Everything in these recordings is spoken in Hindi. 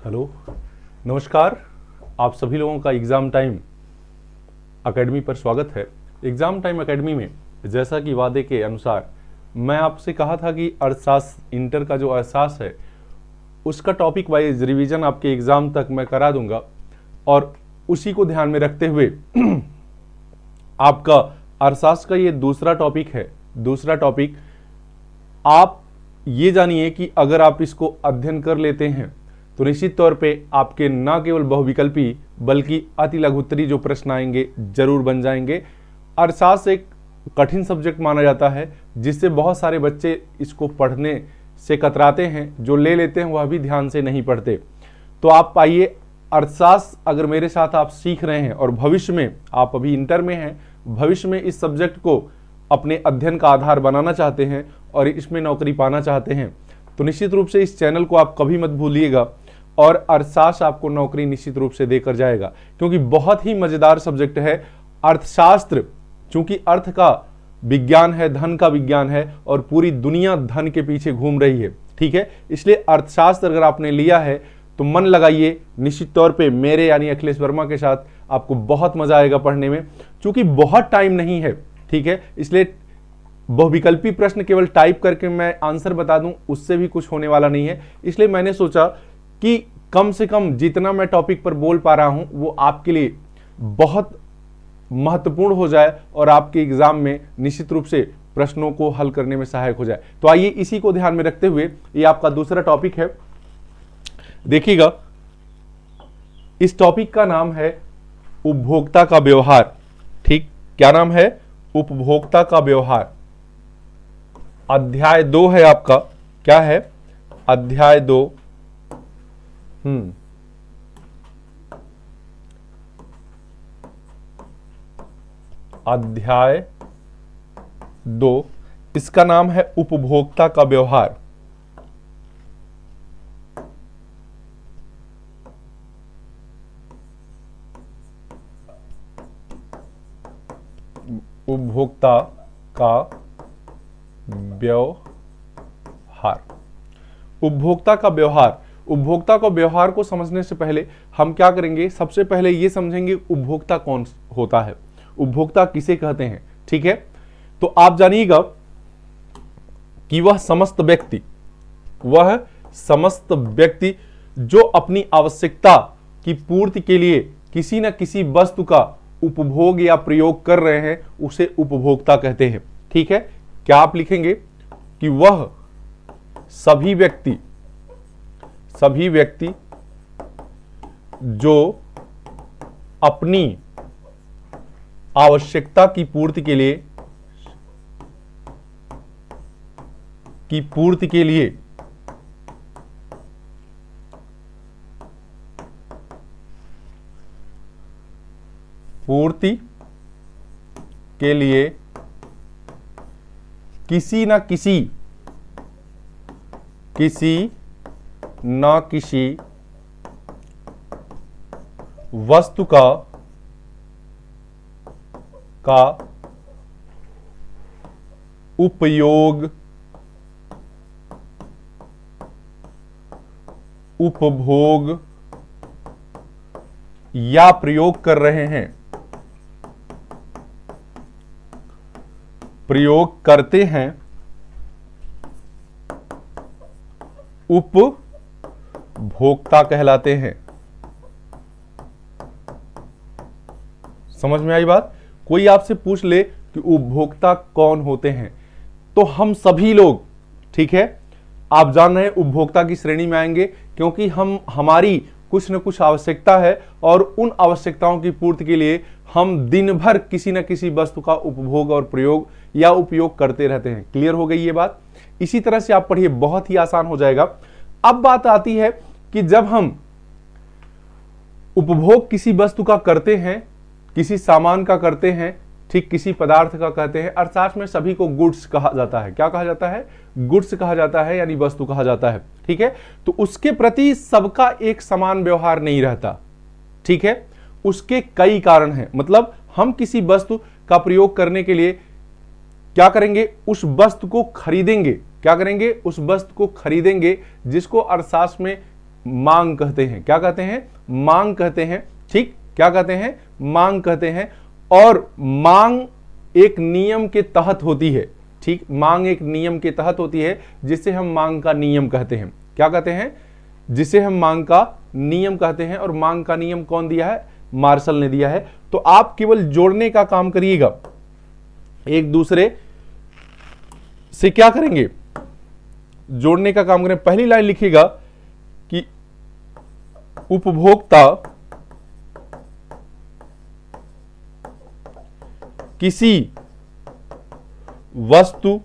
हेलो, नमस्कार। आप सभी लोगों का एग्ज़ाम टाइम एकेडमी पर स्वागत है। एग्ज़ाम टाइम एकेडमी में जैसा कि वादे के अनुसार मैं आपसे कहा था कि अर्थशास्त्र इंटर का जो अर्थशास्त्र है उसका टॉपिक वाइज रिवीजन आपके एग्ज़ाम तक मैं करा दूंगा, और उसी को ध्यान में रखते हुए आपका अर्थशास्त्र का ये दूसरा टॉपिक है। दूसरा टॉपिक, आप ये जानिए कि अगर आप इसको अध्ययन कर लेते हैं तो निश्चित तौर पे आपके न केवल बहुविकल्पी बल्कि अति लघुत्तरी जो प्रश्न आएंगे जरूर बन जाएंगे। अर्थशास्त्र एक कठिन सब्जेक्ट माना जाता है जिससे बहुत सारे बच्चे इसको पढ़ने से कतराते हैं, जो ले लेते हैं वह भी ध्यान से नहीं पढ़ते। तो आप आइए, अर्थशास्त्र अगर मेरे साथ आप सीख रहे हैं और भविष्य में आप अभी इंटर में हैं, भविष्य में इस सब्जेक्ट को अपने अध्ययन का आधार बनाना चाहते हैं और इसमें नौकरी पाना चाहते हैं, तो निश्चित रूप से इस चैनल को आप कभी मत भूलिएगा। और अर्थशास्त्र आपको नौकरी निश्चित रूप से देकर जाएगा, क्योंकि बहुत ही मजेदार सब्जेक्ट है अर्थशास्त्र। चूंकि अर्थ का विज्ञान है, धन का विज्ञान है, और पूरी दुनिया धन के पीछे घूम रही है, ठीक है। इसलिए अर्थशास्त्र अगर आपने लिया है तो मन लगाइए, निश्चित तौर पे मेरे यानी अखिलेश वर्मा के साथ आपको बहुत मजा आएगा पढ़ने में। चूंकि बहुत टाइम नहीं है, ठीक है, इसलिए बहुविकल्पी प्रश्न केवल टाइप करके मैं आंसर बता दूं उससे भी कुछ होने वाला नहीं है। इसलिए मैंने सोचा कि कम से कम जितना मैं टॉपिक पर बोल पा रहा हूं वो आपके लिए बहुत महत्वपूर्ण हो जाए और आपके एग्जाम में निश्चित रूप से प्रश्नों को हल करने में सहायक हो जाए। तो आइए इसी को ध्यान में रखते हुए, ये आपका दूसरा टॉपिक है। देखिएगा, इस टॉपिक का नाम है उपभोक्ता का व्यवहार। ठीक, क्या नाम है? उपभोक्ता का व्यवहार। अध्याय 2 है आपका। क्या है? अध्याय 2। अध्याय 2, इसका नाम है उपभोक्ता का व्यवहार। उपभोक्ता का व्यवहार। उपभोक्ता का व्यवहार। उपभोक्ता का व्यवहार को समझने से पहले हम क्या करेंगे? सबसे पहले ये समझेंगे उपभोक्ता कौन होता है, उपभोक्ता किसे कहते हैं। ठीक है, तो आप जानिएगा कि वह समस्त व्यक्ति जो अपनी आवश्यकता की पूर्ति के लिए किसी न किसी वस्तु का उपभोग या प्रयोग कर रहे हैं, उसे उपभोक्ता कहते हैं। ठीक है, क्या आप लिखेंगे कि वह सभी व्यक्ति जो अपनी आवश्यकता की पूर्ति के लिए किसी न किसी वस्तु का उपभोग या प्रयोग कर रहे हैं, प्रयोग करते हैं, उपभोक्ता कहलाते हैं। समझ में आई बात? कोई आपसे पूछ ले कि उपभोक्ता कौन होते हैं, तो हम सभी लोग, ठीक है, आप जान रहे हैं उपभोक्ता की श्रेणी में आएंगे, क्योंकि हमारी कुछ न कुछ आवश्यकता है और उन आवश्यकताओं की पूर्ति के लिए हम दिन भर किसी न किसी वस्तु का उपभोग और प्रयोग या उपयोग करते रहते हैं। क्लियर हो गई ये बात? इसी तरह से आप पढ़िए, बहुत ही आसान हो जाएगा। अब बात आती है कि जब हम उपभोग किसी वस्तु का करते हैं, किसी सामान का करते हैं, ठीक, किसी पदार्थ का कहते हैं। अर्थशास्त्र में सभी को गुड्स कहा जाता है। क्या कहा जाता है? गुड्स कहा जाता है, यानी वस्तु कहा जाता है। ठीक है, तो उसके प्रति सबका एक समान व्यवहार नहीं रहता। ठीक है, उसके कई कारण हैं। मतलब हम किसी वस्तु का प्रयोग करने के लिए क्या करेंगे? उस वस्तु को खरीदेंगे। क्या करेंगे? उस वस्तु को खरीदेंगे, जिसको अर्थशास्त्र में मांग कहते हैं। क्या कहते हैं? मांग कहते हैं। ठीक, क्या कहते हैं? मांग कहते हैं। और मांग एक नियम के तहत होती है। ठीक, मांग एक नियम के तहत होती है जिसे हम मांग का नियम कहते हैं। क्या कहते हैं? जिसे हम मांग का नियम कहते हैं। और मांग का नियम कौन दिया है? मार्शल ने दिया है। तो आप केवल जोड़ने का काम करिएगा, एक दूसरे से क्या करेंगे? जोड़ने का काम करें। पहली लाइन लिखिएगा कि उपभोक्ता किसी वस्तु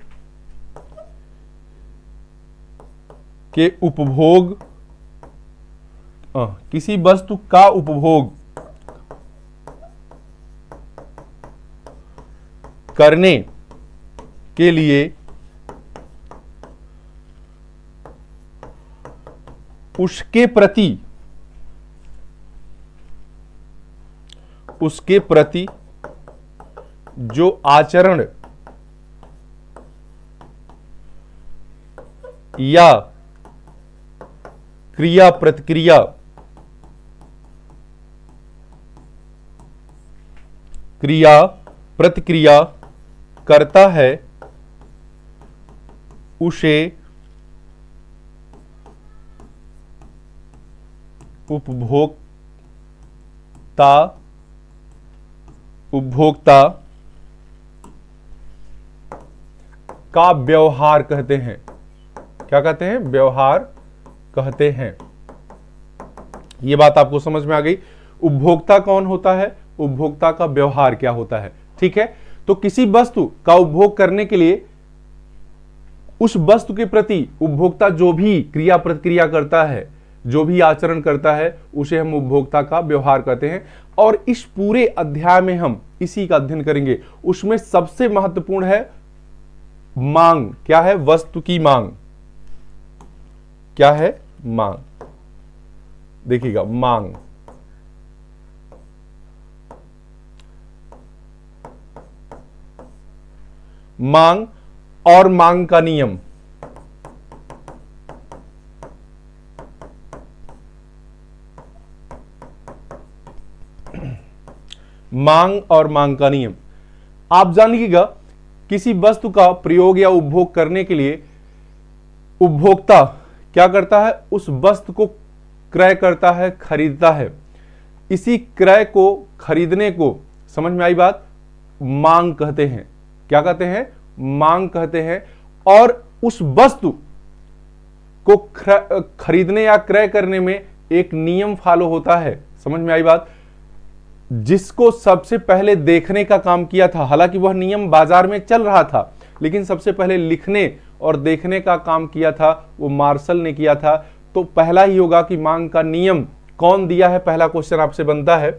के उपभोग किसी वस्तु का उपभोग करने के लिए उसके प्रति जो आचरण या क्रिया प्रतिक्रिया करता है उसे उपभोक्ता का व्यवहार कहते हैं। क्या कहते हैं? व्यवहार कहते हैं। यह बात आपको समझ में आ गई। उपभोक्ता कौन होता है? उपभोक्ता का व्यवहार क्या होता है। ठीक है, तो किसी वस्तु का उपभोग करने के लिए उस वस्तु के प्रति उपभोक्ता जो भी क्रिया प्रतिक्रिया करता है, जो भी आचरण करता है, उसे हम उपभोक्ता का व्यवहार कहते हैं। और इस पूरे अध्याय में हम इसी का अध्ययन करेंगे। उसमें सबसे महत्वपूर्ण है मांग। क्या है? वस्तु की मांग। क्या है? मांग। देखिएगा, मांग। मांग और मांग का नियम। मांग और मांग का नियम आप जान लीजिएगा। किसी वस्तु का प्रयोग या उपभोग करने के लिए उपभोक्ता क्या करता है? उस वस्तु को क्रय करता है, खरीदता है। इसी क्रय को, खरीदने को, समझ में आई बात, मांग कहते हैं। क्या कहते हैं? मांग कहते हैं। और उस वस्तु को खरीदने या क्रय करने में एक नियम फॉलो होता है। समझ में आई बात? जिसको सबसे पहले देखने का काम किया था, हालांकि वह नियम बाजार में चल रहा था, लेकिन सबसे पहले लिखने और देखने का काम किया था वो मार्शल ने किया था। तो पहला ही होगा कि मांग का नियम कौन दिया है? पहला क्वेश्चन आपसे बनता है।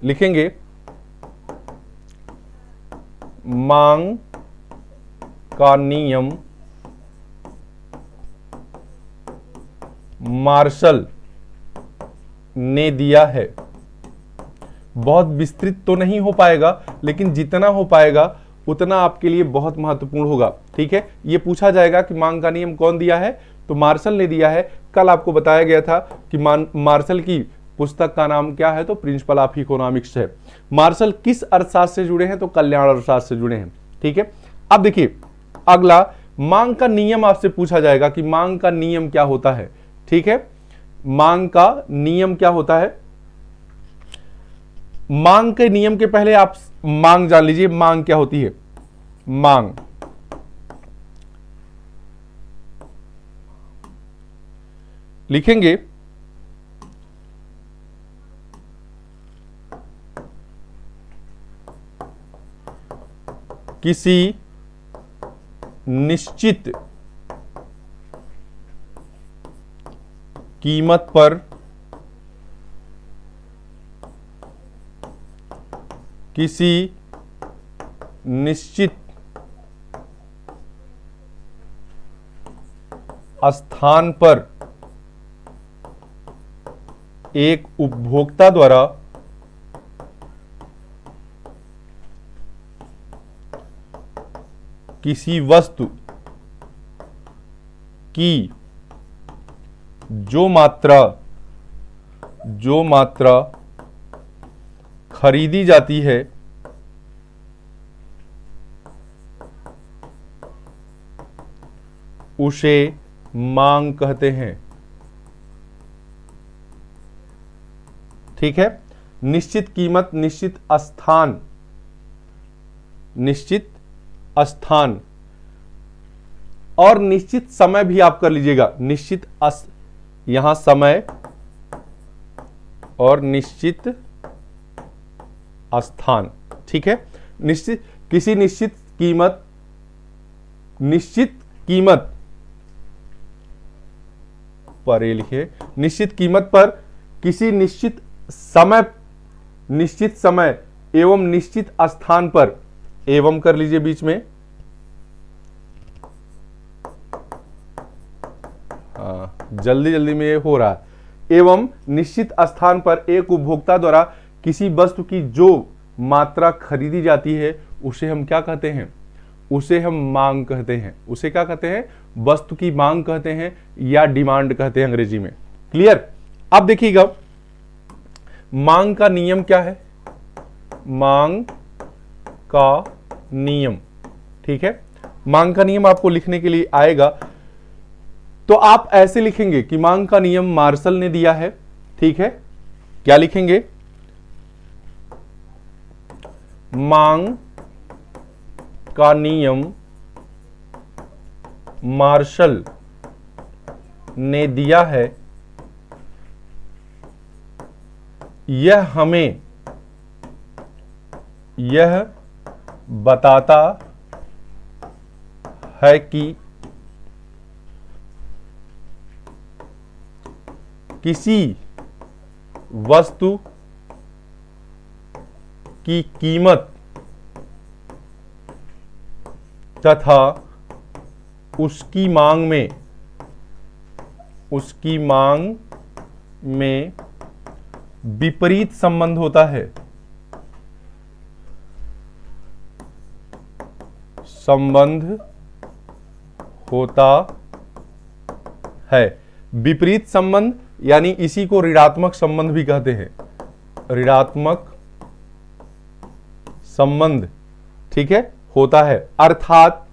लिखेंगे मांग का नियम मार्शल ने दिया है। बहुत विस्तृत तो नहीं हो पाएगा, लेकिन जितना हो पाएगा उतना आपके लिए बहुत महत्वपूर्ण होगा। ठीक है, यह पूछा जाएगा कि मांग का नियम कौन दिया है, तो मार्शल ने दिया है। कल आपको बताया गया था कि मार्शल की पुस्तक का नाम क्या है, तो प्रिंसिपल ऑफ इकोनॉमिक्स है। मार्शल किस अर्थशास्त्र से जुड़े हैं, तो कल्याण अर्थशास्त्र से जुड़े हैं। ठीक है, अब देखिए अगला मांग का नियम आपसे पूछा जाएगा कि मांग का नियम क्या होता है। ठीक है, मांग का नियम क्या होता है। मांग के नियम के पहले आप मांग जान लीजिए, मांग क्या होती है। मांग लिखेंगे किसी निश्चित कीमत पर किसी निश्चित स्थान पर एक उपभोक्ता द्वारा किसी वस्तु की जो मात्रा खरीदी जाती है उसे मांग कहते हैं। ठीक है, निश्चित कीमत, निश्चित स्थान और निश्चित समय भी आप कर लीजिएगा। यहां समय और निश्चित स्थान। ठीक है, किसी निश्चित कीमत पर, ये लिखिए, निश्चित कीमत पर किसी निश्चित समय एवं निश्चित स्थान पर, एवं कर लीजिए बीच में, जल्दी में ये हो रहा है। एवं निश्चित स्थान पर एक उपभोक्ता द्वारा किसी वस्तु की जो मात्रा खरीदी जाती है उसे हम क्या कहते हैं? उसे हम मांग कहते हैं। उसे क्या कहते हैं? वस्तु की मांग कहते हैं या डिमांड कहते हैं अंग्रेजी में। क्लियर? अब देखिएगा मांग का नियम क्या है। मांग का नियम, ठीक है, मांग का नियम आपको लिखने के लिए आएगा तो आप ऐसे लिखेंगे कि मांग का नियम मार्शल ने दिया है। ठीक है, क्या लिखेंगे? मांग का नियम मार्शल ने दिया है। यह बताता है कि किसी वस्तु की कीमत तथा उसकी मांग में विपरीत संबंध होता है। विपरीत संबंध यानी इसी को ऋणात्मक संबंध भी कहते हैं। ऋणात्मक संबंध, ठीक है, होता है। अर्थात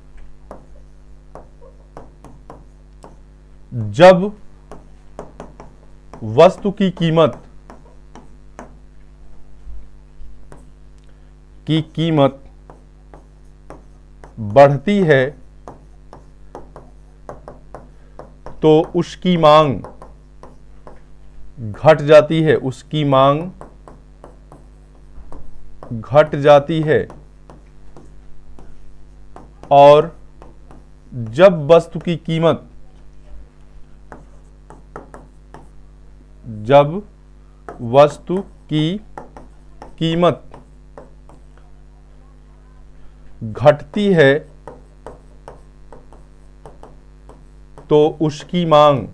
जब वस्तु की कीमत बढ़ती है तो उसकी मांग घट जाती है। उसकी मांग घट जाती है और जब वस्तु की कीमत घटती है तो उसकी मांग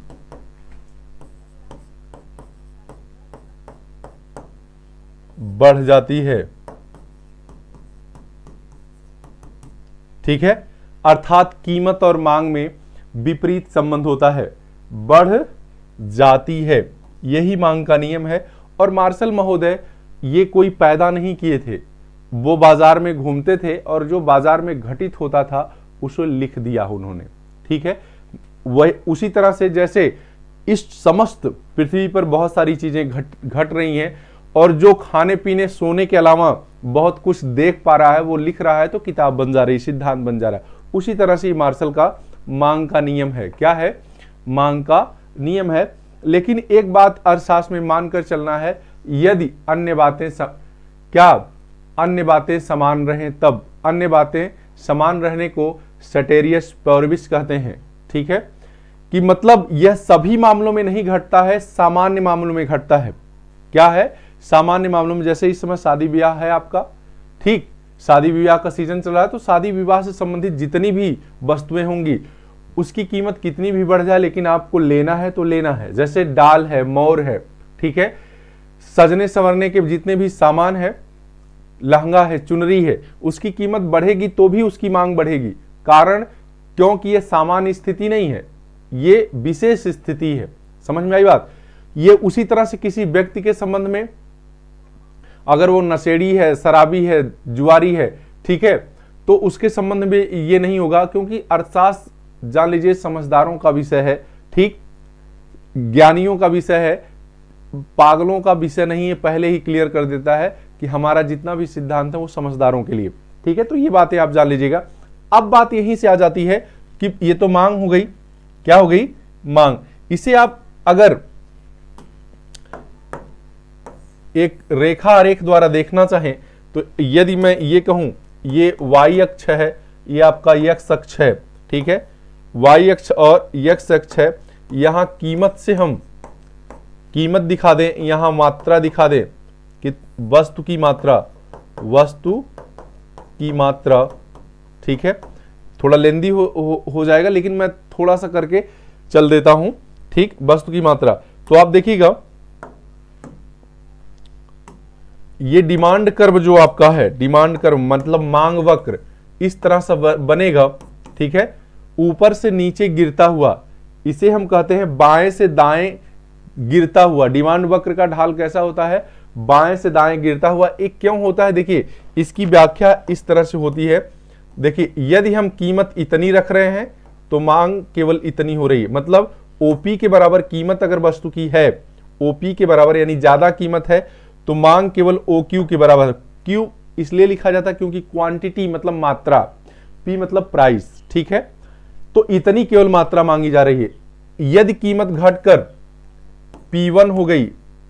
बढ़ जाती है। ठीक है, अर्थात कीमत और मांग में विपरीत संबंध होता है, बढ़ जाती है। यही मांग का नियम है। और मार्शल महोदय ये कोई पैदा नहीं किए थे, वो बाजार में घूमते थे और जो बाजार में घटित होता था उसे लिख दिया उन्होंने। ठीक है, वह उसी तरह से जैसे इस समस्त पृथ्वी पर बहुत सारी चीजें घट रही हैं और जो खाने पीने सोने के अलावा बहुत कुछ देख पा रहा है वो लिख रहा है तो किताब बन जा रही, सिद्धांत बन जा रहा है। उसी तरह से मार्शल का मांग का नियम है। क्या है? मांग का नियम है। लेकिन एक बात अर्थशास्त्र में मानकर चलना है, यदि अन्य बातें समान रहें तब। अन्य बातें समान रहने को सेटेरियस पार्विस कहते हैं। ठीक है, कि मतलब यह सभी मामलों में नहीं घटता है, सामान्य मामलों में घटता है। क्या है? सामान्य मामलों में। जैसे इस समय शादी विवाह है आपका, ठीक, शादी विवाह का सीजन चल रहा है तो शादी विवाह से संबंधित जितनी भी वस्तुएं होंगी उसकी कीमत कितनी भी बढ़ जाए लेकिन आपको लेना है तो लेना है। जैसे डाल है, मोर है, ठीक है, सजने संवरने के जितने भी सामान है, लहंगा है, चुनरी है, उसकी कीमत बढ़ेगी तो भी उसकी मांग बढ़ेगी। कारण क्योंकि ये सामान्य स्थिति नहीं है, ये विशेष स्थिति है। समझ में आई बात। ये उसी तरह से किसी व्यक्ति के संबंध में, अगर वो नशेड़ी है, शराबी है, जुआरी है, ठीक है, तो उसके संबंध में ये नहीं होगा, क्योंकि अर्थशास्त्र जान लीजिए समझदारों का विषय है, ठीक, ज्ञानियों का विषय है, पागलों का विषय नहीं है। पहले ही क्लियर कर देता है कि हमारा जितना भी सिद्धांत है वो समझदारों के लिए, ठीक है। तो ये बातें आप जान लीजिएगा। अब बात यहीं से आ जाती है कि ये तो मांग हो गई, क्या हो गई, मांग। इसे आप अगर एक रेखा आरेख द्वारा देखना चाहें तो यदि मैं ये कहूं ये y अक्ष है, ये आपका x अक्ष है, ठीक है, y अक्ष और x अक्ष है। यहां कीमत से हम कीमत दिखा दें, यहां मात्रा दिखा दें कि वस्तु की मात्रा, ठीक है। थोड़ा लेंदी हो जाएगा, लेकिन मैं थोड़ा सा करके चल देता हूं, ठीक। वस्तु की मात्रा, तो आप देखिएगा ये डिमांड कर्व जो आपका है, डिमांड कर्व मतलब मांग वक्र इस तरह से बनेगा, ठीक है, ऊपर से नीचे गिरता हुआ। इसे हम कहते हैं बाएं से दाएं गिरता हुआ। डिमांड वक्र का ढाल कैसा होता है, बाएं से दाएं गिरता हुआ। एक क्यों होता है, देखिए इसकी व्याख्या इस तरह से होती है। देखिए यदि हम कीमत इतनी रख रहे हैं तो मांग केवल इतनी हो रही है, मतलब ओपी के बराबर कीमत अगर वस्तु की है, ओपी के बराबर यानी ज्यादा कीमत है, तो मांग केवल ओ क्यू के बराबर। क्यू इसलिए लिखा जाता है क्योंकि क्वांटिटी मतलब मात्रा, पी मतलब प्राइस, ठीक है। तो इतनी केवल मात्रा मांगी जा रही है। यदि कीमत घटकर P1 हो गई,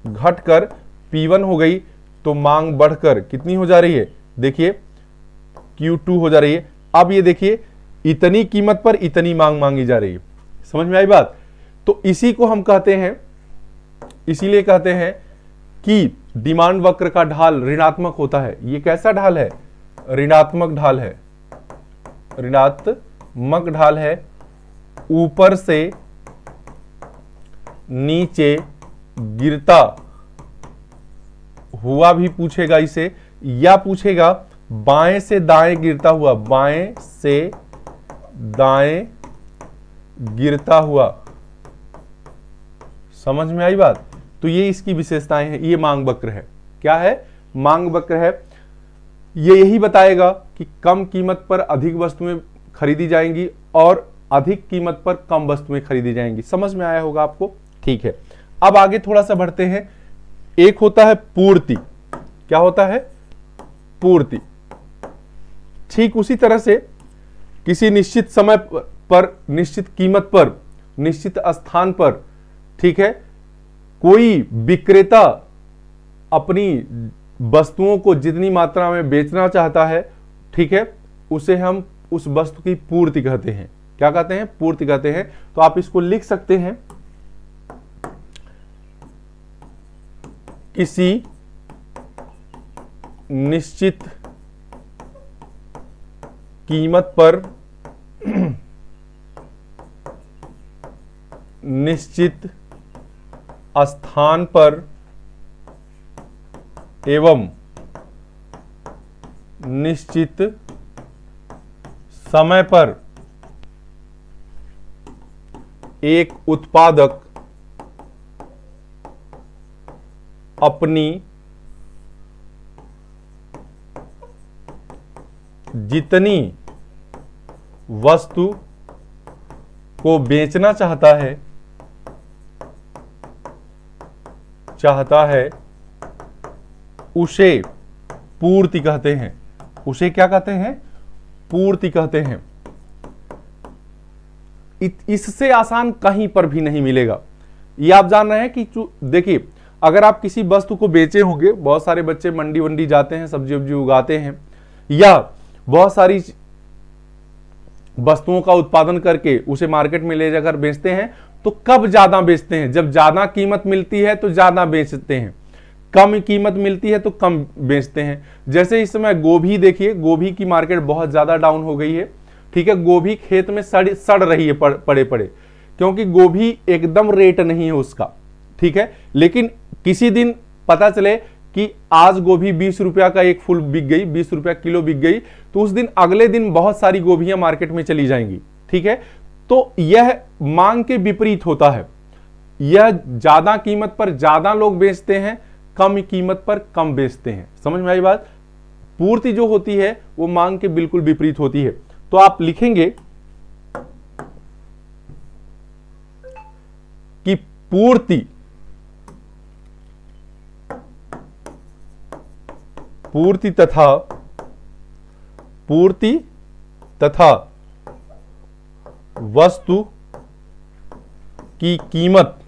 घटकर P1 हो गई, तो मांग बढ़कर कितनी हो जा रही है, देखिए Q2 हो जा रही है। अब ये देखिए इतनी कीमत पर इतनी मांग मांगी जा रही है। समझ में आई बात। तो इसी को हम कहते हैं, इसीलिए कहते हैं कि डिमांड वक्र का ढाल ऋणात्मक होता है। ये कैसा ढाल है, ऋणात्मक ढाल है, ऋणात्मक ढाल है। ऊपर से नीचे गिरता हुआ भी पूछेगा इसे, या पूछेगा बाएं से दाएं गिरता हुआ, बाएं से दाएं गिरता हुआ। समझ में आई बात। तो ये इसकी विशेषताएं हैं। ये मांग वक्र है। क्या है, मांग वक्र है। ये यही बताएगा कि कम कीमत पर अधिक वस्तुएं खरीदी जाएंगी और अधिक कीमत पर कम वस्तुएं खरीदी जाएंगी। समझ में आया होगा आपको, ठीक है। अब आगे थोड़ा सा बढ़ते हैं। एक होता है पूर्ति। क्या होता है, पूर्ति। ठीक उसी तरह से किसी निश्चित समय पर, निश्चित कीमत पर, निश्चित स्थान पर, ठीक है, कोई विक्रेता अपनी वस्तुओं को जितनी मात्रा में बेचना चाहता है, ठीक है, उसे हम उस वस्तु की पूर्ति कहते हैं। क्या कहते हैं, पूर्ति कहते हैं। तो आप इसको लिख सकते हैं, किसी निश्चित कीमत पर निश्चित स्थान पर एवं निश्चित समय पर एक उत्पादक अपनी जितनी वस्तु को बेचना चाहता है उसे पूर्ति कहते हैं। उसे क्या कहते हैं, पूर्ति कहते हैं। इससे आसान कहीं पर भी नहीं मिलेगा। ये आप जान रहे हैं कि देखिए अगर आप किसी वस्तु को बेचे होंगे, बहुत सारे बच्चे मंडी वंडी जाते हैं, सब्जी वब्जी उगाते हैं, या बहुत सारी वस्तुओं का उत्पादन करके उसे मार्केट में ले जाकर बेचते हैं, तो कब ज्यादा बेचते हैं, जब ज्यादा कीमत मिलती है तो ज्यादा बेचते हैं, कम कीमत मिलती है तो कम बेचते हैं। जैसे इस समय गोभी देखिए, गोभी की मार्केट बहुत ज्यादा डाउन हो गई है, ठीक है। गोभी खेत में सड़ रही है पड़े पड़े, क्योंकि गोभी एकदम रेट नहीं है उसका, ठीक है। लेकिन किसी दिन पता चले कि आज गोभी 20 रुपया का एक फूल बिक गई, 20 रुपया किलो बिक गई, तो उस दिन अगले दिन बहुत सारी गोभियां मार्केट में चली जाएंगी। ठीक है, तो यह मांग के विपरीत होता है। यह ज्यादा कीमत पर ज्यादा लोग बेचते हैं, कम कीमत पर कम बेचते हैं। समझ में आई बात? पूर्ति जो होती है वो मांग के बिल्कुल विपरीत होती है। तो आप लिखेंगे कि पूर्ति तथा वस्तु की कीमत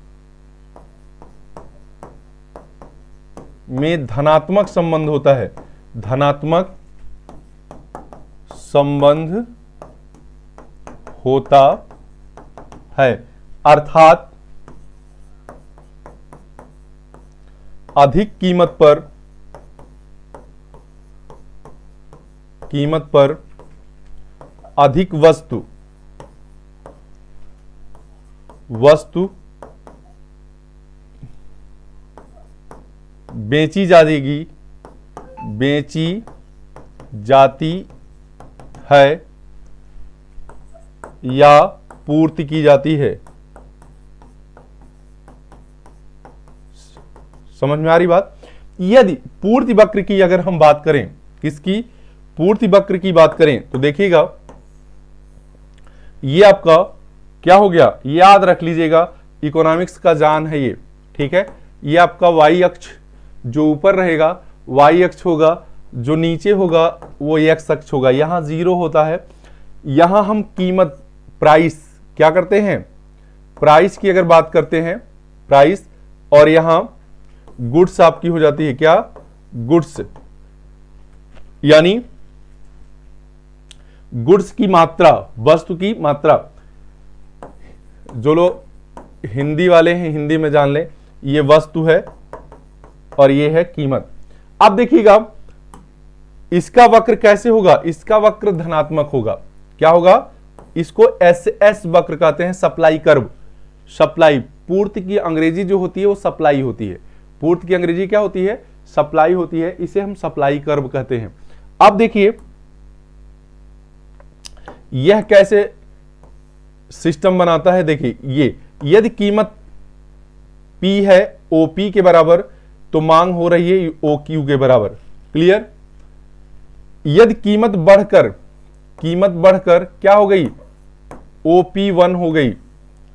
में धनात्मक संबंध होता है। धनात्मक संबंध होता है, अर्थात अधिक कीमत पर अधिक वस्तु बेची जाती है या पूर्ति की जाती है। समझ में आ रही बात? यदि पूर्ति वक्र की अगर हम बात करें, किसकी? पूर्ति वक्र की बात करें, तो देखिएगा ये आपका क्या हो गया, याद रख लीजिएगा, इकोनॉमिक्स का जान है ये। ठीक है, ये आपका वाई अक्ष जो ऊपर रहेगा वाई अक्ष होगा, जो नीचे होगा वो एक्स अक्ष होगा। यहां 0 होता है। यहां हम कीमत, प्राइस क्या करते हैं, प्राइस की अगर बात करते हैं, प्राइस, और यहां गुड्स आपकी हो जाती है क्या, गुड्स, यानी गुड्स की मात्रा, वस्तु की मात्रा। जो लोग हिंदी वाले हैं हिंदी में जान ले, ये वस्तु है और ये है कीमत। अब देखिएगा इसका वक्र कैसे होगा, इसका वक्र धनात्मक होगा। क्या होगा? इसको एस वक्र कहते हैं, सप्लाई कर्व। सप्लाई, पूर्ति की अंग्रेजी जो होती है वो सप्लाई होती है। पूर्ति की अंग्रेजी क्या होती है? सप्लाई होती है। इसे हम सप्लाई कर्व कहते हैं। अब देखिए यह कैसे सिस्टम बनाता है। देखिए ये, यदि कीमत P है OP के बराबर, तो मांग हो रही है OQ के बराबर। क्लियर? यदि कीमत बढ़कर क्या हो गई, OP1 हो गई।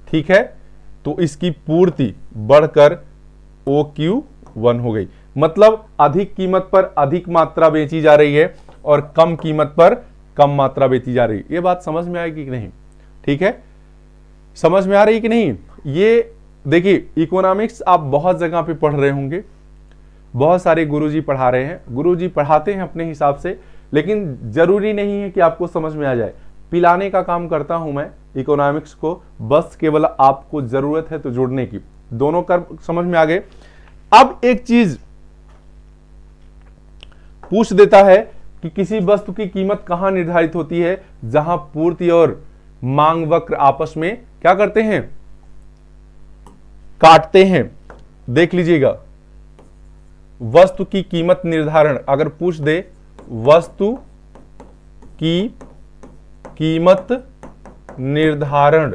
ठीक है, तो इसकी पूर्ति बढ़कर OQ1 हो गई। मतलब अधिक कीमत पर अधिक मात्रा बेची जा रही है और कम कीमत पर कम मात्रा बेची जा रही है। ये बात समझ में आएगी कि नहीं? ठीक है, समझ में आ रही कि नहीं? ये देखिए इकोनॉमिक्स आप बहुत जगह पे पढ़ रहे होंगे, बहुत सारे गुरुजी पढ़ा रहे हैं, गुरुजी पढ़ाते हैं अपने हिसाब से, लेकिन जरूरी नहीं है कि आपको समझ में आ जाए। पिलाने का काम करता हूं मैं इकोनॉमिक्स को, बस केवल आपको जरूरत है तो जुड़ने की। दोनों कर समझ में आ गए। अब एक चीज पूछ देता है कि किसी वस्तु की कीमत कहां निर्धारित होती है, जहां पूर्ति और मांग वक्र आपस में क्या करते हैं, काटते हैं। देख लीजिएगा, वस्तु की कीमत निर्धारण अगर पूछ दे, वस्तु की कीमत निर्धारण,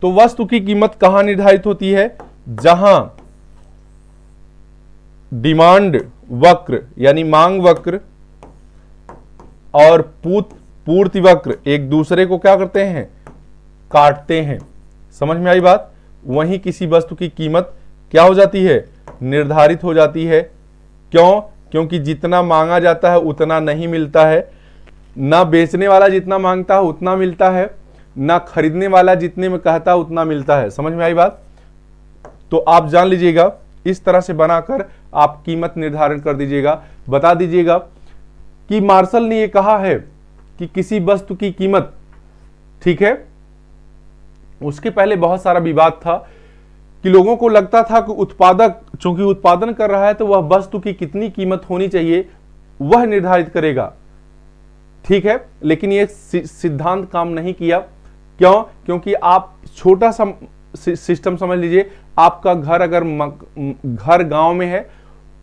तो वस्तु की कीमत कहां निर्धारित होती है, जहां डिमांड वक्र यानी मांग वक्र और पूर्ति वक्र एक दूसरे को क्या करते हैं, काटते हैं। समझ में आई बात? वहीं किसी वस्तु की कीमत क्या हो जाती है, निर्धारित हो जाती है। क्यों? क्योंकि जितना मांगा जाता है उतना नहीं मिलता है, ना बेचने वाला जितना मांगता है उतना मिलता है, ना खरीदने वाला जितने में कहता है उतना मिलता है। समझ में आई बात? तो आप जान लीजिएगा, इस तरह से बनाकर आप कीमत निर्धारण कर दीजिएगा। बता दीजिएगा कि मार्शल ने यह कहा है कि किसी वस्तु की कीमत, ठीक है, उसके पहले बहुत सारा विवाद था कि लोगों को लगता था कि उत्पादक चूंकि उत्पादन कर रहा है तो वह वस्तु की कितनी कीमत होनी चाहिए वह निर्धारित करेगा। ठीक है, लेकिन यह सिद्धांत काम नहीं किया। क्यों? क्योंकि आप छोटा सा सिस्टम समझ लीजिए, आपका घर अगर घर गांव में है,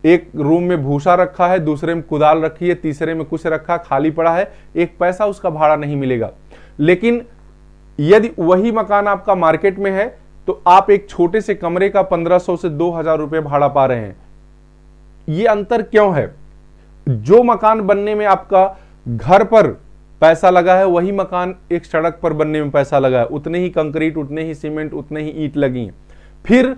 एक रूम में भूसा रखा है, दूसरे में कुदाल रखी है, तीसरे में कुछ रखा खाली पड़ा है, एक पैसा उसका भाड़ा नहीं मिलेगा। लेकिन यदि वही मकान आपका मार्केट में है तो आप एक छोटे से कमरे का 1500 से 2000 रुपये भाड़ा पा रहे हैं। ये अंतर क्यों है? जो मकान बनने में आपका घर पर पैसा लगा है, वही मकान एक सड़क पर बनने में पैसा लगा है, उतने ही कंक्रीट, उतने ही सीमेंट, उतने ही ईंट लगी हैं। फिर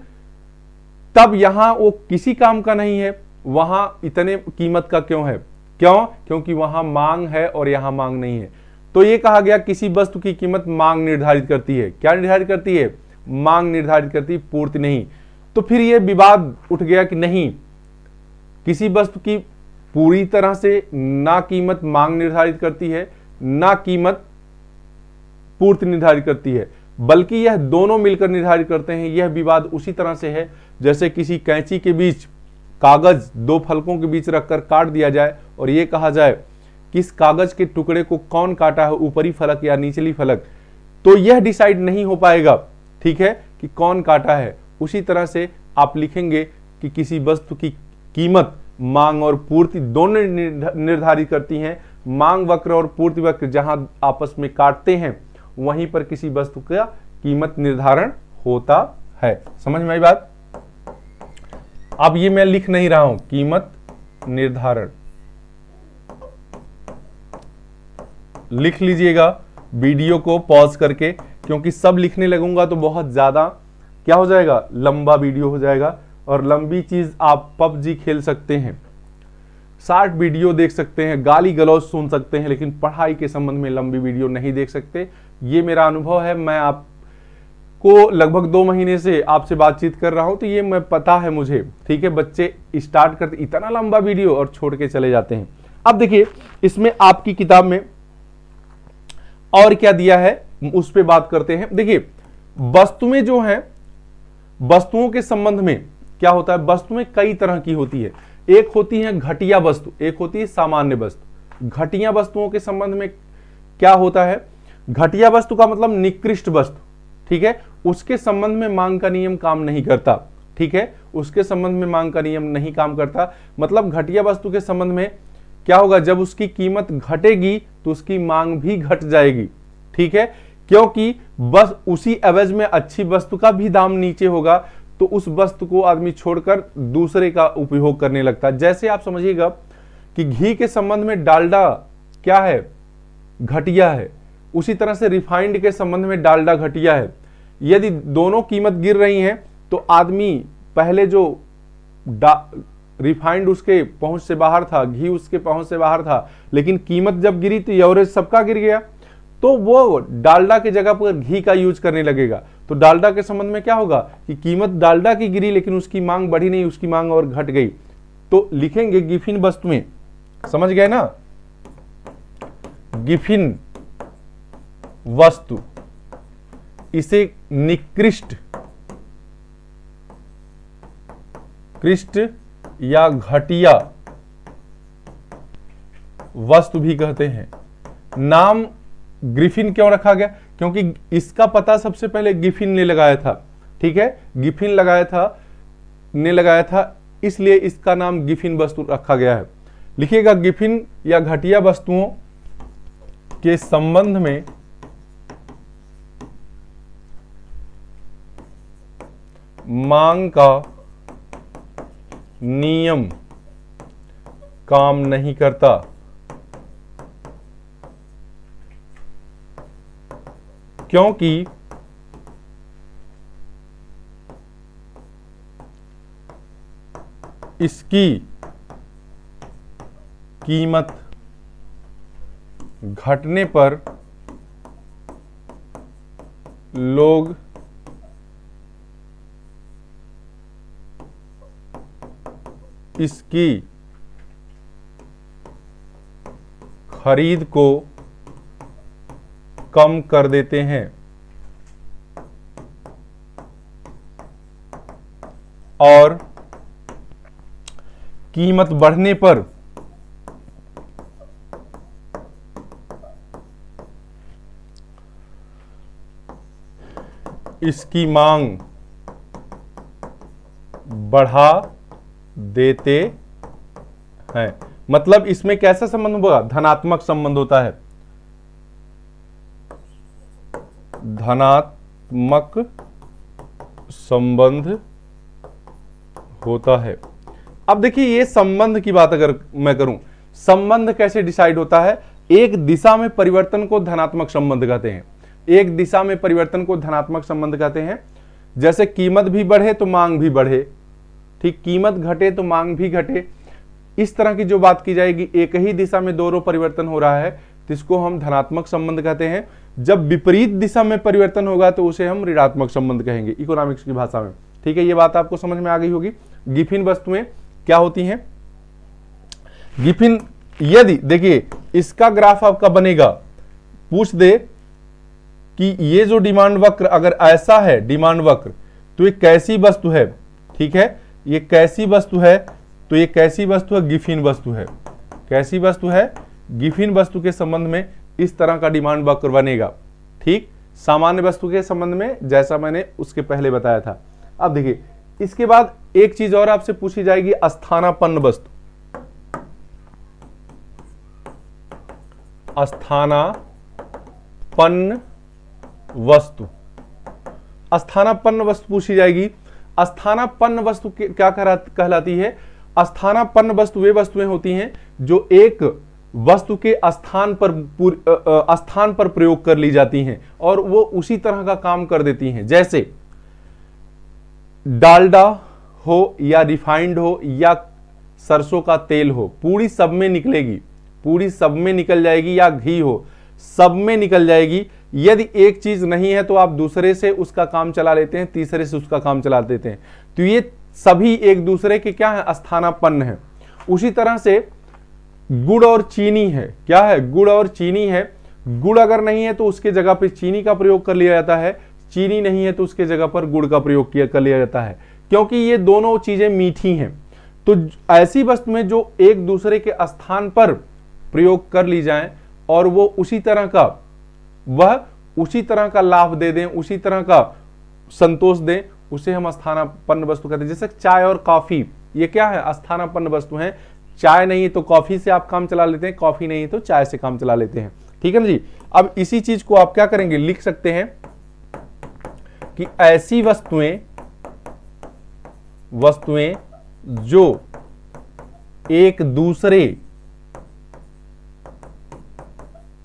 तब यहां वो किसी काम का नहीं है, वहां इतने कीमत का क्यों है? क्यों? क्योंकि वहां मांग है और यहां मांग नहीं है। तो ये कहा गया किसी वस्तु की कीमत मांग निर्धारित करती है। क्या निर्धारित करती है? मांग निर्धारित करती, पूर्ति नहीं। तो फिर ये विवाद उठ गया कि नहीं, किसी वस्तु की पूरी तरह से ना कीमत मांग निर्धारित करती है, ना कीमत पूर्ति निर्धारित करती है, बल्कि यह दोनों मिलकर निर्धारित करते हैं। यह विवाद उसी तरह से है जैसे किसी कैंची के बीच कागज दो फलकों के बीच रखकर काट दिया जाए और यह कहा जाए किस कागज के टुकड़े को कौन काटा है, ऊपरी फलक या निचली फलक, तो यह डिसाइड नहीं हो पाएगा, ठीक है, कि कौन काटा है। उसी तरह से आप लिखेंगे कि किसी वस्तु की कीमत मांग और पूर्ति दोनों निर्धारित करती हैं। मांग वक्र और पूर्ति वक्र जहां आपस में काटते हैं, वहीं पर किसी वस्तु का कीमत निर्धारण होता है। समझ में आई बात? अब ये मैं लिख नहीं रहा हूं, कीमत निर्धारण लिख लीजिएगा वीडियो को पॉज करके, क्योंकि सब लिखने लगूंगा तो बहुत ज्यादा क्या हो जाएगा, लंबा वीडियो हो जाएगा। और लंबी चीज आप पबजी खेल सकते हैं, 60 वीडियो देख सकते हैं, गाली गलौज सुन सकते हैं, लेकिन पढ़ाई के संबंध में लंबी वीडियो नहीं देख सकते। ये मेरा अनुभव है, मैं आपको लगभग 2 महीने से आपसे बातचीत कर रहा हूं, तो ये मैं पता है मुझे, ठीक है। बच्चे स्टार्ट करते इतना लंबा वीडियो और छोड़ के चले जाते हैं। अब देखिए इसमें आपकी किताब में और क्या दिया है उस पर बात करते हैं। देखिए वस्तुएं जो हैं, वस्तुओं के संबंध में क्या होता है, वस्तुएं कई तरह की होती है। एक होती है घटिया वस्तु, एक होती है सामान्य वस्तु। घटिया वस्तुओं के संबंध में क्या होता है, घटिया वस्तु का मतलब निकृष्ट वस्तु, ठीक है, उसके संबंध में मांग का नियम काम नहीं करता, ठीक है, उसके संबंध में मांग का नियम नहीं काम करता। मतलब घटिया वस्तु के संबंध में क्या होगा, जब उसकी कीमत घटेगी तो उसकी मांग भी घट जाएगी, ठीक है, क्योंकि बस उसी एवज में अच्छी वस्तु का भी दाम नीचे होगा, तो उस वस्तु को आदमी छोड़कर दूसरे का उपयोग करने लगता है। जैसे आप समझिएगा कि घी के संबंध में डालडा क्या है, घटिया है, उसी तरह से रिफाइंड के संबंध में डालडा घटिया है। यदि दोनों कीमत गिर रही हैं तो आदमी पहले जो रिफाइंड उसके पहुंच से बाहर था, घी उसके पहुंच से बाहर था, लेकिन कीमत जब गिरी तो एवरेज सबका गिर गया, तो वो डालडा की जगह पर घी का यूज करने लगेगा। तो डालडा के संबंध में क्या होगा कि कीमत डालडा की गिरी लेकिन उसकी मांग बढ़ी नहीं, उसकी मांग और घट गई। तो लिखेंगे गिफिन वस्तुएं, समझ गए ना, गिफिन वस्तु, इसे निकृष्ट या घटिया वस्तु भी कहते हैं। नाम ग्रिफिन क्यों रखा गया, क्योंकि इसका पता सबसे पहले गिफिन ने लगाया था, ठीक है, गिफिन ने लगाया था, इसलिए इसका नाम गिफिन वस्तु रखा गया है। लिखिएगा गिफिन या घटिया वस्तुओं के संबंध में मांग का नियम काम नहीं करता, क्योंकि इसकी कीमत घटने पर लोग इसकी खरीद को कम कर देते हैं और कीमत बढ़ने पर इसकी मांग बढ़ा देते हैं। मतलब इसमें कैसा संबंध होगा? धनात्मक संबंध होता है, धनात्मक संबंध होता है। अब देखिए ये संबंध की बात अगर मैं करूं, संबंध कैसे डिसाइड होता है? एक दिशा में परिवर्तन को धनात्मक संबंध कहते हैं। एक दिशा में परिवर्तन को धनात्मक संबंध कहते हैं। जैसे कीमत भी बढ़े तो मांग भी बढ़े, ठीक, कीमत घटे तो मांग भी घटे, इस तरह की जो बात की जाएगी, एक ही दिशा में दोनों परिवर्तन हो रहा है तो इसको हम धनात्मक संबंध कहते हैं। जब विपरीत दिशा में परिवर्तन होगा तो उसे हम ऋणात्मक संबंध कहेंगे इकोनॉमिक्स की भाषा में। ठीक है, ये बात आपको समझ में आ गई होगी। गिफिन वस्तुएं क्या होती हैं? गिफिन, यदि देखिए इसका ग्राफ आपका बनेगा, पूछ दे कि ये जो डिमांड वक्र अगर ऐसा है डिमांड वक्र, तो ये कैसी वस्तु है? ठीक है, ये कैसी वस्तु है? तो ये कैसी वस्तु है? गिफिन वस्तु है। कैसी वस्तु है? गिफिन वस्तु के संबंध में इस तरह का डिमांड वक्र बनेगा। ठीक, सामान्य वस्तु के संबंध में जैसा मैंने उसके पहले बताया था। अब देखिए इसके बाद एक चीज और आपसे पूछी जाएगी, स्थानापन्न वस्तु। स्थानापन्न वस्तु, स्थानापन्न वस्तु पूछी जाएगी। स्थानापन्न वस्तु क्या कहलाती है? स्थानापन्न वस्तु वे वस्तुएं होती हैं जो एक वस्तु के स्थान पर प्रयोग कर ली जाती हैं और वो उसी तरह का काम कर देती हैं। जैसे डालडा हो या रिफाइंड हो या सरसों का तेल हो, पूरी सब में निकलेगी, पूरी सब में निकल जाएगी, या घी हो सब में निकल जाएगी। यदि एक चीज नहीं है तो आप दूसरे से उसका काम चला लेते हैं, तीसरे से उसका काम चला देते हैं। तो ये सभी एक दूसरे के क्या है? स्थानापन्न है। उसी तरह से गुड़ और चीनी है, क्या है? गुड़ और चीनी है। गुड़ अगर नहीं है तो उसके जगह पे चीनी का प्रयोग कर लिया जाता है, चीनी नहीं है तो उसके जगह पर गुड़ का प्रयोग कर लिया जाता है, क्योंकि ये दोनों चीजें मीठी हैं। तो ऐसी वस्तु में जो एक दूसरे के स्थान पर प्रयोग कर ली जाए और वो उसी तरह का लाभ दे दें, उसी तरह का संतोष दें, उसे हम स्थानापन्न वस्तु कहते हैं। जैसे चाय और कॉफी, ये क्या है? स्थानापन्न वस्तु है। चाय नहीं है तो कॉफी से आप काम चला लेते हैं, कॉफी नहीं है तो चाय से काम चला लेते हैं। ठीक है ना जी। अब इसी चीज को आप क्या करेंगे? लिख सकते हैं कि ऐसी वस्तुएं जो एक दूसरे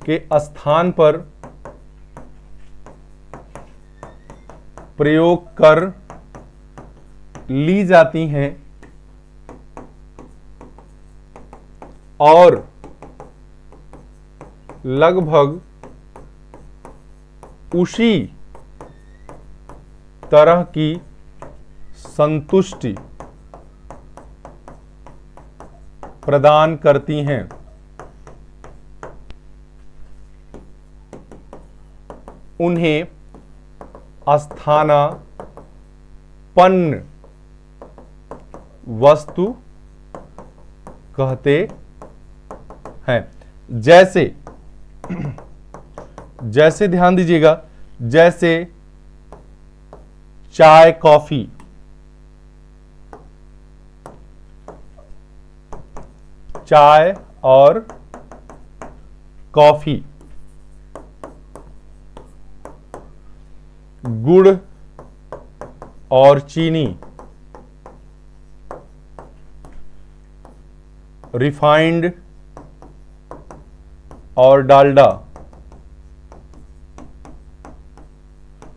के स्थान पर प्रयोग कर ली जाती हैं और लगभग उसी तरह की संतुष्टि प्रदान करती हैं, उन्हें स्थानापन्न वस्तु कहते हैं। जैसे ध्यान दीजिएगा, जैसे चाय कॉफी, चाय और कॉफी, गुड़ और चीनी, रिफाइंड और डालडा,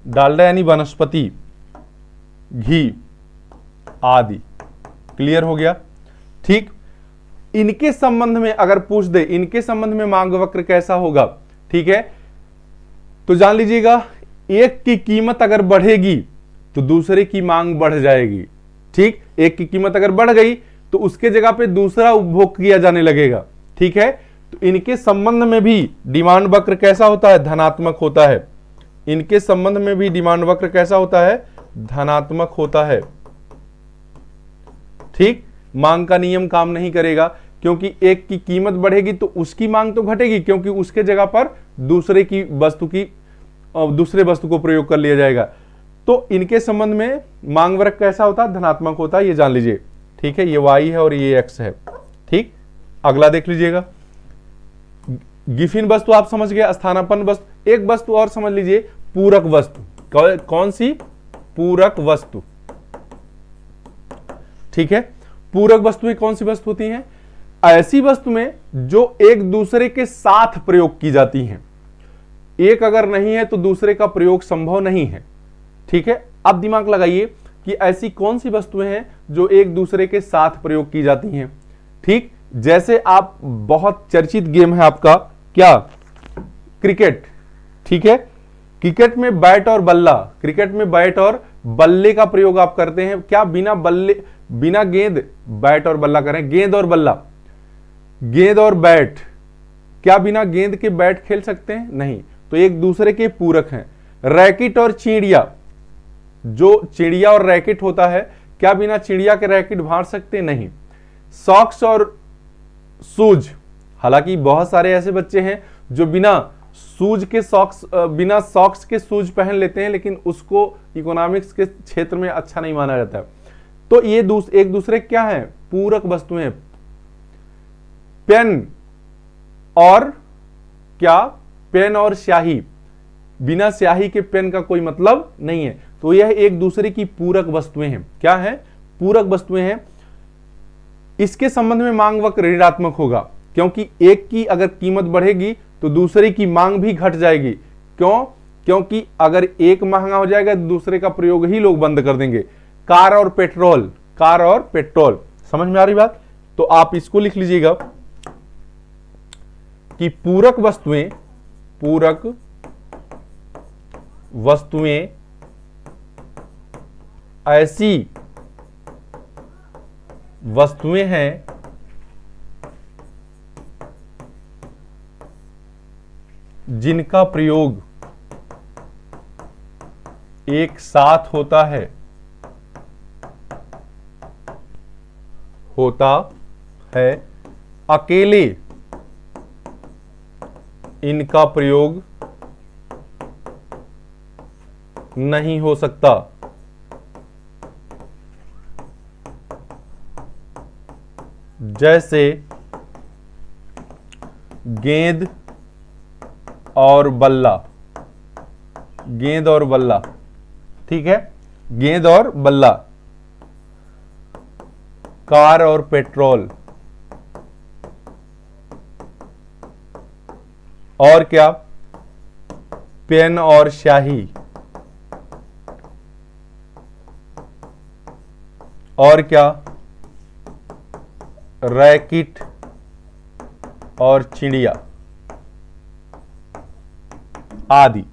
डालडा यानी वनस्पति घी आदि। क्लियर हो गया? ठीक। इनके संबंध में अगर पूछ दे, इनके संबंध में मांग वक्र कैसा होगा? ठीक है, तो जान लीजिएगा, एक की कीमत अगर बढ़ेगी तो दूसरे की मांग बढ़ जाएगी। ठीक, एक की कीमत अगर बढ़ गई तो उसके जगह पे दूसरा उपभोग किया जाने लगेगा। ठीक है, तो इनके संबंध में भी डिमांड वक्र कैसा होता है? धनात्मक होता है। इनके संबंध में भी डिमांड वक्र कैसा होता है? धनात्मक होता है। ठीक, मांग का नियम काम नहीं करेगा, क्योंकि एक की कीमत बढ़ेगी तो उसकी मांग तो घटेगी, क्योंकि उसके जगह पर दूसरे वस्तु को प्रयोग कर लिया जाएगा। तो इनके संबंध में मांग वक्र कैसा होता है, धनात्मक होता है, ये जान लीजिए। ठीक है, ये y है और ये x है। ठीक, अगला देख लीजिएगा। गिफिन वस्तु आप समझ गए, स्थानापन्न वस्तु। एक वस्तु और समझ लीजिए, पूरक वस्तु। कौन सी? पूरक वस्तु। ठीक है, पूरक वस्तुएं कौन सी वस्तु होती हैं? ऐसी वस्तु में जो एक दूसरे के साथ प्रयोग की जाती हैं। एक अगर नहीं है तो दूसरे का प्रयोग संभव नहीं है। ठीक है, अब दिमाग लगाइए कि ऐसी कौन सी वस्तुएं हैं जो एक दूसरे के साथ प्रयोग की जाती हैं। ठीक, जैसे आप बहुत चर्चित गेम है आपका क्या, क्रिकेट। ठीक है, क्रिकेट में बैट और बल्ला, क्रिकेट में बैट और बल्ले का प्रयोग आप करते हैं क्या? बिना गेंद, बैट और बल्ला करें, गेंद और बल्ला, गेंद और बैट, क्या बिना गेंद के बैट खेल सकते हैं? नहीं, तो एक दूसरे के पूरक हैं। रैकेट और चिड़िया, जो चिड़िया और रैकेट होता है, क्या बिना चिड़िया के रैकेट भाड़ सकते? नहीं। सॉक्स और शूज, हालांकि बहुत सारे ऐसे बच्चे हैं जो बिना सॉक्स के शूज पहन लेते हैं, लेकिन उसको इकोनॉमिक्स के क्षेत्र में अच्छा नहीं माना जाता। तो ये एक दूसरे क्या है? पूरक वस्तुएं। पेन और क्या? पेन और स्याही, बिना स्याही के पेन का कोई मतलब नहीं है। तो यह एक दूसरे की पूरक वस्तुएं हैं। क्या है? पूरक वस्तुएं हैं। इसके संबंध में मांग वक्र ऋणात्मक होगा, क्योंकि एक की अगर कीमत बढ़ेगी तो दूसरे की मांग भी घट जाएगी। क्यों? क्योंकि अगर एक महंगा हो जाएगा तो दूसरे का प्रयोग ही लोग बंद कर देंगे। कार और पेट्रोल, कार और पेट्रोल, समझ में आ रही बात? तो आप इसको लिख लीजिएगा कि पूरक वस्तुएं ऐसी वस्तुएं हैं जिनका प्रयोग एक साथ होता है अकेले इनका प्रयोग नहीं हो सकता। जैसे गेंद और बल्ला, गेंद और बल्ला। ठीक है, गेंद और बल्ला, कार और पेट्रोल, और क्या? पेन और स्याही, और क्या? रैकेट और चिड़िया आदि।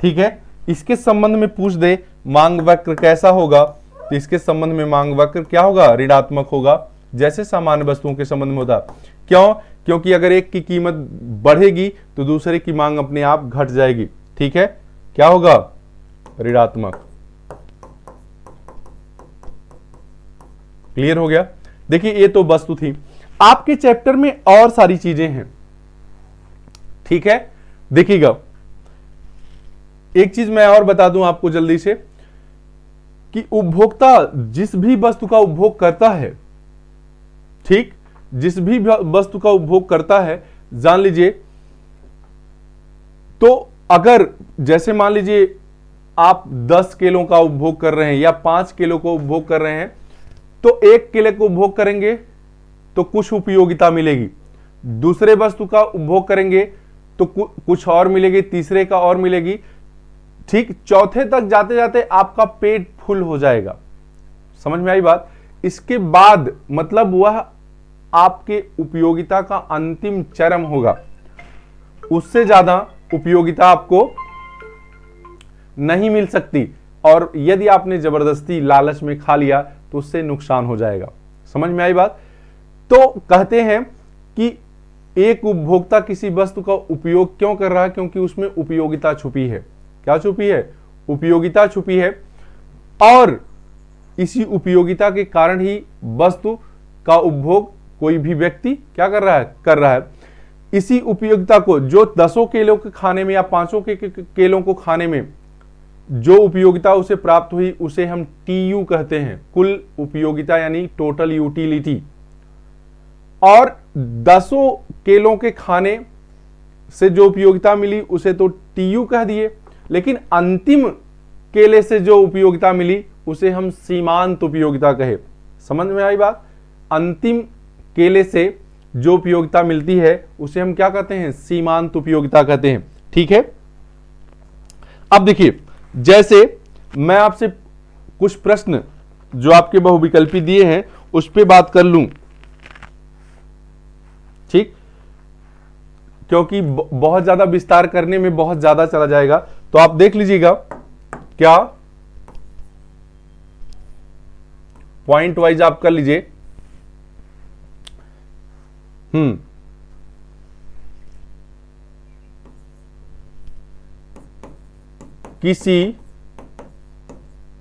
ठीक है, इसके संबंध में पूछ दे मांग वक्र कैसा होगा, तो इसके संबंध में मांग वक्र क्या होगा? ऋणात्मक होगा, जैसे सामान्य वस्तुओं के संबंध में होता। क्यों? क्योंकि अगर एक की कीमत बढ़ेगी तो दूसरे की मांग अपने आप घट जाएगी। ठीक है, क्या होगा? ऋणात्मक। क्लियर हो गया? देखिए, ये तो वस्तु थी। आपके चैप्टर में और सारी चीजें हैं। ठीक है, देखिएगा, एक चीज मैं और बता दूं आपको जल्दी से कि उपभोक्ता जिस भी वस्तु का उपभोग करता है, ठीक, जिस भी वस्तु का उपभोग करता है, जान लीजिए, तो अगर जैसे मान लीजिए आप 10 किलो का उपभोग कर रहे हैं या 5 किलो को उपभोग कर रहे हैं, तो 1 किलो को उपभोग करेंगे तो कुछ उपयोगिता मिलेगी, दूसरे वस्तु का उपभोग करेंगे तो कुछ और मिलेगी, तीसरे का और मिलेगी। ठीक, चौथे तक जाते जाते आपका पेट फुल हो जाएगा। समझ में आई बात? इसके बाद मतलब वह आपके उपयोगिता का अंतिम चरम होगा, उससे ज्यादा उपयोगिता आपको नहीं मिल सकती, और यदि आपने जबरदस्ती लालच में खा लिया तो उससे नुकसान हो जाएगा। समझ में आई बात? तो कहते हैं कि एक उपभोक्ता किसी वस्तु का उपयोग क्यों कर रहा है? क्योंकि उसमें उपयोगिता छुपी है। क्या छुपी है? उपयोगिता छुपी है, और इसी उपयोगिता के कारण ही वस्तु का उपभोग कोई भी व्यक्ति क्या कर रहा है। इसी उपयोगिता को जो 10 किलो के खाने में या 5 किलो को खाने में जो उपयोगिता उसे प्राप्त हुई उसे हम टीयू कहते हैं, कुल उपयोगिता यानी टोटल यूटिलिटी। और 10 केलों के खाने से जो उपयोगिता मिली उसे तो टीयू कह दिए, लेकिन अंतिम केले से जो उपयोगिता मिली उसे हम सीमांत उपयोगिता कहे। समझ में आई बात? अंतिम केले से जो उपयोगिता मिलती है उसे हम क्या कहते हैं? सीमांत उपयोगिता कहते हैं। ठीक है, अब देखिए, जैसे मैं आपसे कुछ प्रश्न जो आपके बहुविकल्पी दिए हैं उस पर बात कर लूं, ठीक, क्योंकि बहुत ज्यादा विस्तार करने में बहुत ज्यादा चला जाएगा, तो आप देख लीजिएगा क्या पॉइंट वाइज आप कर लीजिए। किसी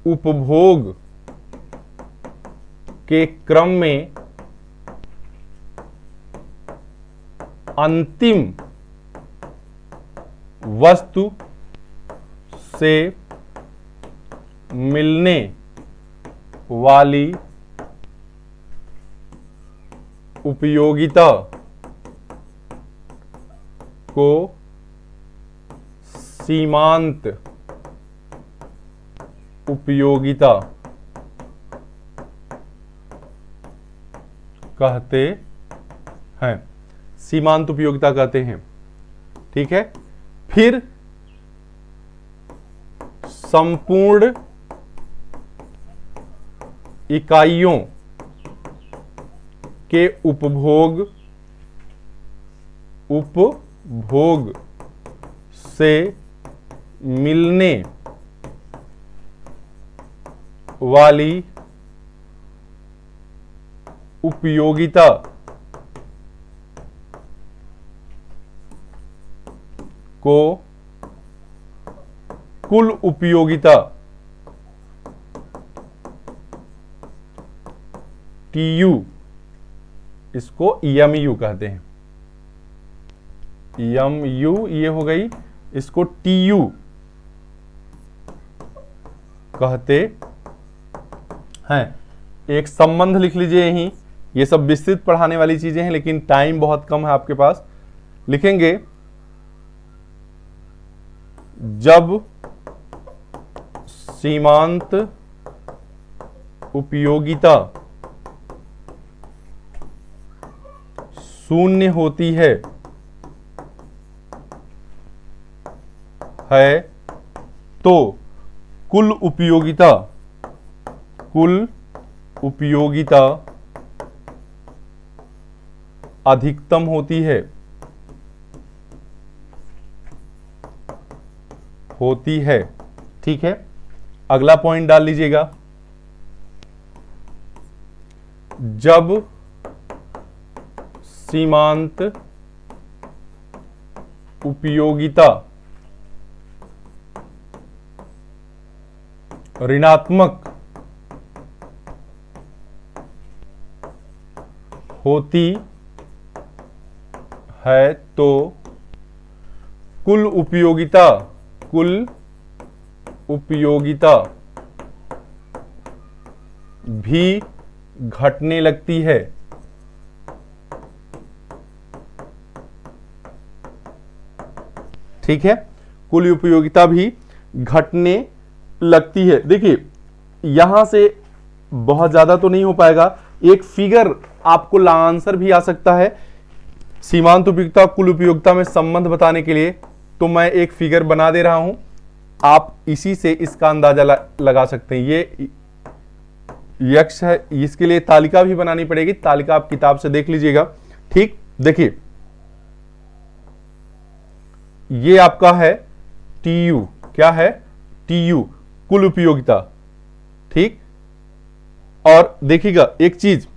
उपभोग के क्रम में अंतिम वस्तु से मिलने वाली उपयोगिता को सीमांत उपयोगिता कहते हैं। सीमांत उपयोगिता कहते हैं। ठीक है, फिर संपूर्ण इकाइयों के उपभोग से मिलने वाली उपयोगिता को कुल उपयोगिता टीयू, इसको एमयू कहते हैं। एमयू ये हो गई, इसको टीयू कहते हैं। एक संबंध लिख लीजिए यहीं, ये सब विस्तृत पढ़ाने वाली चीजें हैं लेकिन टाइम बहुत कम है आपके पास। लिखेंगे जब सीमांत उपयोगिता शून्य होती है तो कुल उपयोगिता अधिकतम होती है। ठीक है, अगला पॉइंट डाल लीजिएगा, जब सीमांत उपयोगिता ऋणात्मक होती है तो कुल उपयोगिता भी घटने लगती है। ठीक है, कुल उपयोगिता भी घटने लगती है। देखिए यहां से बहुत ज्यादा तो नहीं हो पाएगा, एक फिगर आपको आंसर भी आ सकता है सीमांत उपयोगिता कुल उपयोगिता में संबंध बताने के लिए। तो मैं एक फिगर बना दे रहा हूं, आप इसी से इसका अंदाजा लगा सकते हैं। ये यक्ष है, इसके लिए तालिका भी बनानी पड़ेगी, तालिका आप किताब से देख लीजिएगा। ठीक, देखिए ये आपका है टीयू, क्या है? टीयू, कुल उपयोगिता। ठीक, और देखिएगा एक चीज,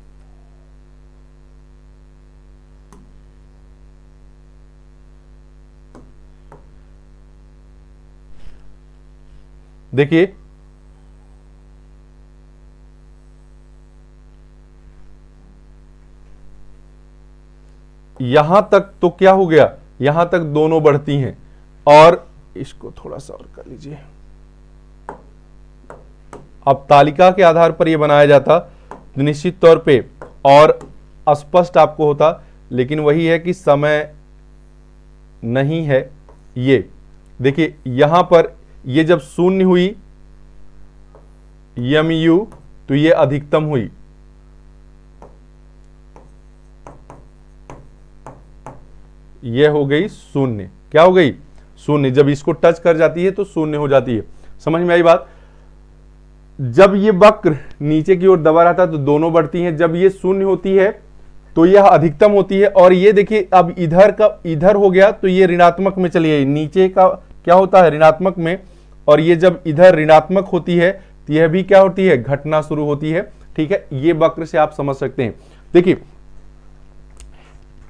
देखिए यहां तक तो क्या हो गया, यहां तक दोनों बढ़ती हैं, और इसको थोड़ा सा और कर लीजिए, अब तालिका के आधार पर यह बनाया जाता तो निश्चित तौर पे और स्पष्ट आपको होता, लेकिन वही है कि समय नहीं है। ये देखिए यहां पर ये जब शून्य हुई MU तो ये अधिकतम हुई, ये हो गई शून्य। क्या हो गई? शून्य। जब इसको टच कर जाती है तो शून्य हो जाती है। समझ में आई बात? जब ये वक्र नीचे की ओर दबा रहता है तो दोनों बढ़ती हैं, जब ये शून्य होती है तो यह अधिकतम होती है। और ये देखिए अब इधर का इधर हो गया तो ये ऋणात्मक में चली गई, नीचे का क्या होता है ऋणात्मक में, और ये जब इधर ऋणात्मक होती है तो यह भी क्या होती है? घटना शुरू होती है। ठीक है, ये वक्र से आप समझ सकते हैं। देखिए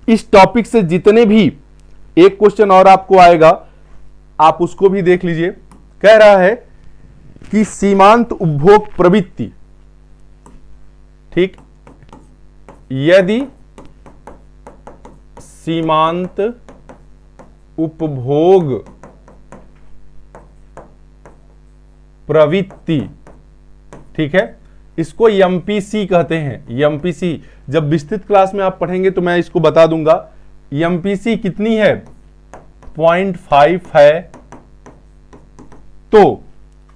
इस टॉपिक से जितने भी, एक क्वेश्चन और आपको आएगा, आप उसको भी देख लीजिए। कह रहा है कि सीमांत उपभोग प्रवृत्ति, ठीक, यदि सीमांत उपभोग प्रवृत्ति, ठीक है, इसको MPC कहते हैं। MPC जब विस्तृत क्लास में आप पढ़ेंगे तो मैं इसको बता दूंगा। MPC कितनी है? 0.5 है। तो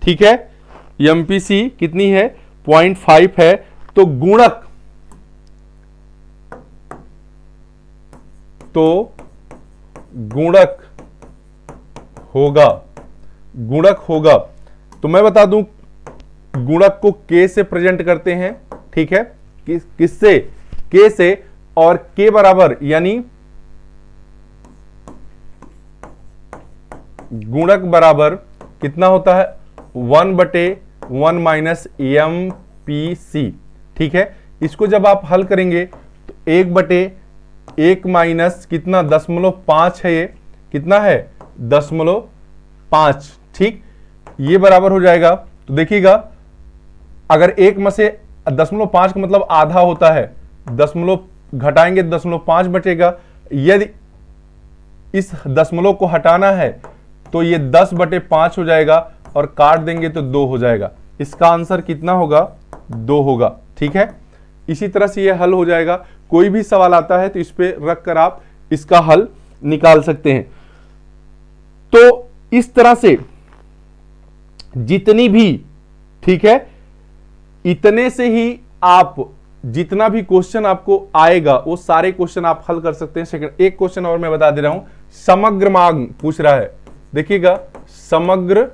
ठीक है, MPC कितनी है? 0.5 है। तो गुणक, गुणक होगा। तो मैं बता दूं गुणक को K से प्रेजेंट करते हैं। ठीक है, किससे? K से। और K बराबर यानी गुणक बराबर कितना होता है? 1/1 माइनस MPC। ठीक है, इसको जब आप हल करेंगे तो 1/1 माइनस कितना? 0.5 है। ये कितना है? 0.5। ठीक, ये बराबर हो जाएगा। तो देखिएगा अगर 1 में से 0.5 का मतलब आधा होता है, 10 घटाएंगे 0.5 बचेगा। यदि इस दशमलव को हटाना है तो ये 10/5 हो जाएगा, और काट देंगे तो 2 हो जाएगा। इसका आंसर कितना होगा? 2 होगा। ठीक है, इसी तरह से ये हल हो जाएगा। कोई भी सवाल आता है तो इस पे रख कर आप इसका हल निकाल सकते हैं। तो इस तरह से जितनी भी, ठीक है, इतने से ही आप जितना भी क्वेश्चन आपको आएगा वो सारे क्वेश्चन आप हल कर सकते हैं। सेकंड, एक क्वेश्चन और मैं बता दे रहा हूं, समग्र मांग पूछ रहा है। देखिएगा समग्र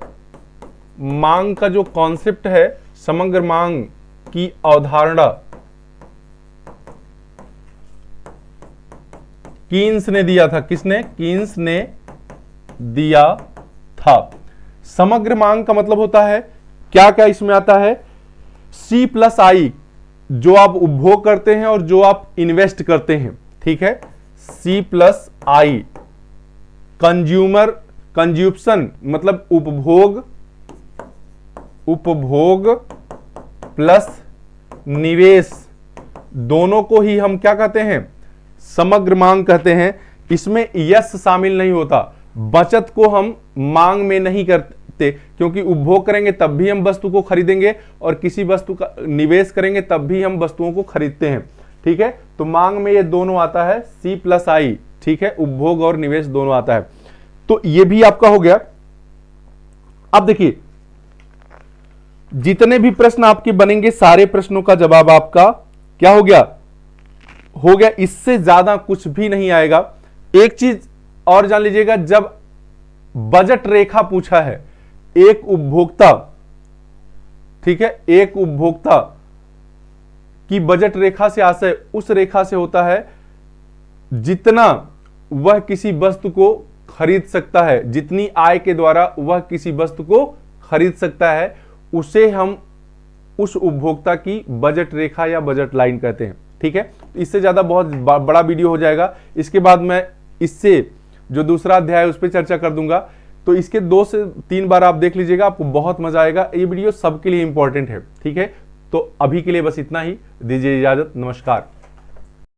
मांग का जो कॉन्सेप्ट है, समग्र मांग की अवधारणा कीन्स ने दिया था। किसने? कीन्स ने दिया था। समग्र मांग का मतलब होता है क्या क्या इसमें आता है? C+I, जो आप उपभोग करते हैं और जो आप इन्वेस्ट करते हैं। ठीक है, C+I, कंज्यूमशन मतलब उपभोग प्लस निवेश, दोनों को ही हम क्या कहते हैं? समग्र मांग कहते हैं। इसमें यश शामिल नहीं होता। बचत को हम मांग में नहीं करते, क्योंकि उपभोग करेंगे तब भी हम वस्तु को खरीदेंगे, और किसी वस्तु का निवेश करेंगे तब भी हम वस्तुओं को खरीदते हैं। ठीक है, तो मांग में ये दोनों आता है, C+I। ठीक है, उपभोग और निवेश दोनों आता है। तो ये भी आपका हो गया। अब देखिए जितने भी प्रश्न आपके बनेंगे सारे प्रश्नों का जवाब आपका क्या हो गया? हो गया। इससे ज्यादा कुछ भी नहीं आएगा। एक चीज और जान लीजिएगा, जब बजट रेखा पूछा है, एक उपभोक्ता, ठीक है, एक उपभोक्ता की बजट रेखा से आशय उस रेखा से होता है जितना वह किसी वस्तु को खरीद सकता है, जितनी आय के द्वारा वह किसी वस्तु को खरीद सकता है, उसे हम उस उपभोक्ता की बजट रेखा या बजट लाइन कहते हैं। ठीक है, इससे ज्यादा बहुत बड़ा वीडियो हो जाएगा। इसके बाद मैं इससे जो दूसरा अध्याय है उस पर चर्चा कर दूंगा। तो इसके 2 से 3 बार आप देख लीजिएगा, आपको बहुत मजा आएगा। ये वीडियो सबके लिए इंपॉर्टेंट है। ठीक है, तो अभी के लिए बस इतना ही, दीजिए इजाजत, नमस्कार।